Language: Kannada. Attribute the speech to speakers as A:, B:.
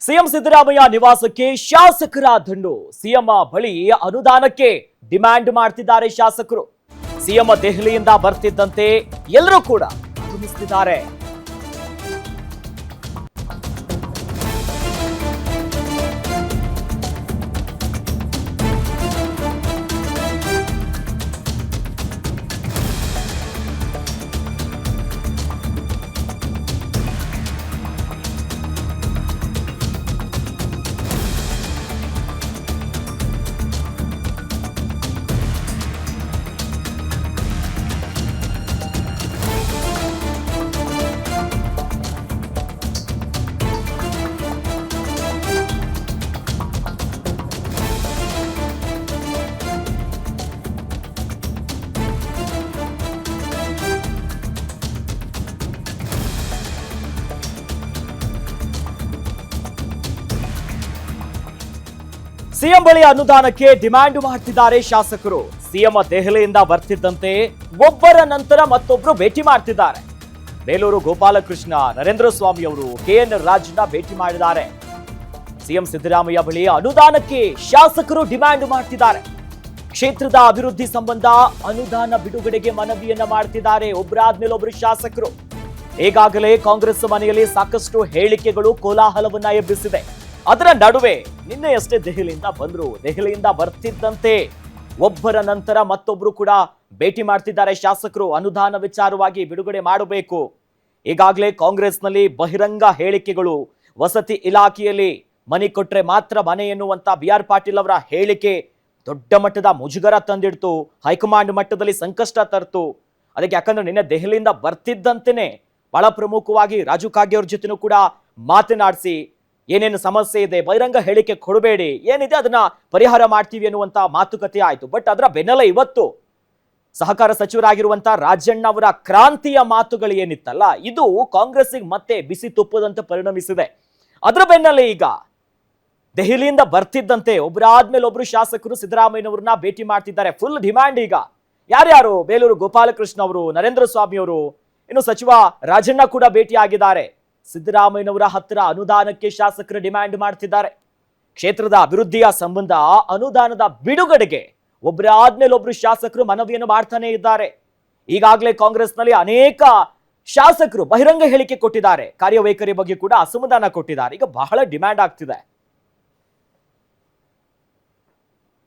A: ಸಿಎಂ ಸಿದ್ದರಾಮಯ್ಯ ನಿವಾಸಕ್ಕೆ ಶಾಸಕರ ದಂಡು. ಸಿಎಂ ಬಳಿ ಅನುದಾನಕ್ಕೆ ಡಿಮ್ಯಾಂಡ್ ಮಾಡ್ತಿದ್ದಾರೆ ಶಾಸಕರು. ಸಿಎಂ ದೆಹಲಿಯಿಂದ ಬರ್ತಿದ್ದಂತೆ ಎಲ್ಲರೂ ಕೂಡ ಆಗಮಿಸುತ್ತಿದ್ದಾರೆ. ಸಿಎಂ ಬಳಿ ಅನುದಾನಕ್ಕೆ ಡಿಮ್ಯಾಂಡ್ ಮಾಡ್ತಿದ್ದಾರೆ ಶಾಸಕರು. ಸಿಎಂ ದೆಹಲಿಯಿಂದ ಬರ್ತಿದ್ದಂತೆ ಒಬ್ಬರ ನಂತರ ಮತ್ತೊಬ್ರು ಭೇಟಿ ಮಾಡ್ತಿದ್ದಾರೆ. ಬೇಲೂರು ಗೋಪಾಲಕೃಷ್ಣ, ನರೇಂದ್ರ ಸ್ವಾಮಿ ಅವರು ಕೆಎನ್ ರಾಜ್ನ ಭೇಟಿ ಮಾಡಿದ್ದಾರೆ. ಸಿಎಂ ಸಿದ್ದರಾಮಯ್ಯ ಬಳಿ ಅನುದಾನಕ್ಕೆ ಶಾಸಕರು ಡಿಮ್ಯಾಂಡ್ ಮಾಡ್ತಿದ್ದಾರೆ. ಕ್ಷೇತ್ರದ ಅಭಿವೃದ್ಧಿ ಸಂಬಂಧ ಅನುದಾನ ಬಿಡುಗಡೆಗೆ ಮನವಿಯನ್ನ ಮಾಡ್ತಿದ್ದಾರೆ ಒಬ್ಬರಾದ್ಮೇಲೆ ಒಬ್ಬರು ಶಾಸಕರು. ಈಗಾಗಲೇ ಕಾಂಗ್ರೆಸ್ ಮನೆಯಲ್ಲಿ ಸಾಕಷ್ಟು ಹೇಳಿಕೆಗಳು ಕೋಲಾಹಲವನ್ನ ಎಬ್ಬಿಸಿದೆ. ಅದರ ನಡುವೆ ನಿನ್ನೆಯಷ್ಟೇ ದೆಹಲಿಯಿಂದ ಬಂದ್ರು. ದೆಹಲಿಯಿಂದ ಬರ್ತಿದ್ದಂತೆ ಒಬ್ಬರ ನಂತರ ಮತ್ತೊಬ್ರು ಕೂಡ ಭೇಟಿ ಮಾಡ್ತಿದ್ದಾರೆ ಶಾಸಕರು. ಅನುದಾನ ವಿಚಾರವಾಗಿ ಬಿಡುಗಡೆ ಮಾಡಬೇಕು. ಈಗಾಗಲೇ ಕಾಂಗ್ರೆಸ್ನಲ್ಲಿ ಬಹಿರಂಗ ಹೇಳಿಕೆಗಳು, ವಸತಿ ಇಲಾಖೆಯಲ್ಲಿ ಮನೆ ಕೊಟ್ರೆ ಮಾತ್ರ ಮನೆ ಎನ್ನುವಂತ BR ಪಾಟೀಲ್ ಅವರ ಹೇಳಿಕೆ ದೊಡ್ಡ ಮಟ್ಟದ ಮುಜುಗರ ತಂದಿಡ್ತು. ಹೈಕಮಾಂಡ್ ಮಟ್ಟದಲ್ಲಿ ಸಂಕಷ್ಟ ತರ್ತು. ಅದಕ್ಕೆ ಯಾಕಂದ್ರೆ ನಿನ್ನೆ ದೆಹಲಿಯಿಂದ ಬರ್ತಿದ್ದಂತೆನೆ ಬಹಳ ಪ್ರಮುಖವಾಗಿ ರಾಜು ಕಾಗೆ ಅವ್ರ ಜೊತೆನೂ ಕೂಡ ಮಾತನಾಡಿಸಿ ಏನೇನು ಸಮಸ್ಯೆ ಇದೆ, ಬಹಿರಂಗ ಹೇಳಿಕೆ ಕೊಡಬೇಡಿ, ಏನಿದೆ ಅದನ್ನ ಪರಿಹಾರ ಮಾಡ್ತೀವಿ ಅನ್ನುವಂತ ಮಾತುಕತೆ ಆಯ್ತು. ಬಟ್ ಅದರ ಬೆನ್ನಲ್ಲೇ ಇವತ್ತು ಸಹಕಾರ ಸಚಿವರಾಗಿರುವಂತ ರಾಜಣ್ಣ ಅವರ ಕ್ರಾಂತಿಯ ಮಾತುಗಳು ಏನಿತ್ತಲ್ಲ, ಇದು ಕಾಂಗ್ರೆಸ್ಸಿಗೆ ಮತ್ತೆ ಬಿಸಿ ತುಪ್ಪದಂತೆ ಪರಿಣಮಿಸಿದೆ. ಅದರ ಬೆನ್ನಲ್ಲೇ ಈಗ ದೆಹಲಿಯಿಂದ ಬರ್ತಿದ್ದಂತೆ ಒಬ್ಬರಾದ್ಮೇಲೆ ಒಬ್ರು ಶಾಸಕರು ಸಿದ್ದರಾಮಯ್ಯನವ್ರನ್ನ ಭೇಟಿ ಮಾಡ್ತಿದ್ದಾರೆ. ಫುಲ್ ಡಿಮ್ಯಾಂಡ್ ಈಗ ಯಾರ್ಯಾರು? ಬೇಲೂರು ಗೋಪಾಲಕೃಷ್ಣ ಅವರು, ನರೇಂದ್ರ ಸ್ವಾಮಿ ಅವರು, ಇನ್ನು ಸಚಿವ ರಾಜಣ್ಣ ಕೂಡ ಭೇಟಿ ಆಗಿದ್ದಾರೆ. ಸಿದ್ದರಾಮಯ್ಯನವರ ಹತ್ತಿರ ಅನುದಾನಕ್ಕೆ ಶಾಸಕರು ಡಿಮ್ಯಾಂಡ್ ಮಾಡ್ತಿದ್ದಾರೆ. ಕ್ಷೇತ್ರದ ಅಭಿವೃದ್ಧಿಯ ಸಂಬಂಧ ಅನುದಾನದ ಬಿಡುಗಡೆಗೆ ಒಬ್ಬರಾದ್ಮೇಲೆ ಒಬ್ರು ಶಾಸಕರು ಮನವಿಯನ್ನು ಮಾಡ್ತಾನೆ ಇದ್ದಾರೆ. ಈಗಾಗಲೇ ಕಾಂಗ್ರೆಸ್ನಲ್ಲಿ ಅನೇಕ ಶಾಸಕರು ಬಹಿರಂಗ ಹೇಳಿಕೆ ಕೊಟ್ಟಿದ್ದಾರೆ. ಕಾರ್ಯವೈಖರಿ ಬಗ್ಗೆ ಕೂಡ ಅಸಮಾಧಾನ ಕೊಟ್ಟಿದ್ದಾರೆ. ಈಗ ಬಹಳ ಡಿಮ್ಯಾಂಡ್ ಆಗ್ತಿದೆ.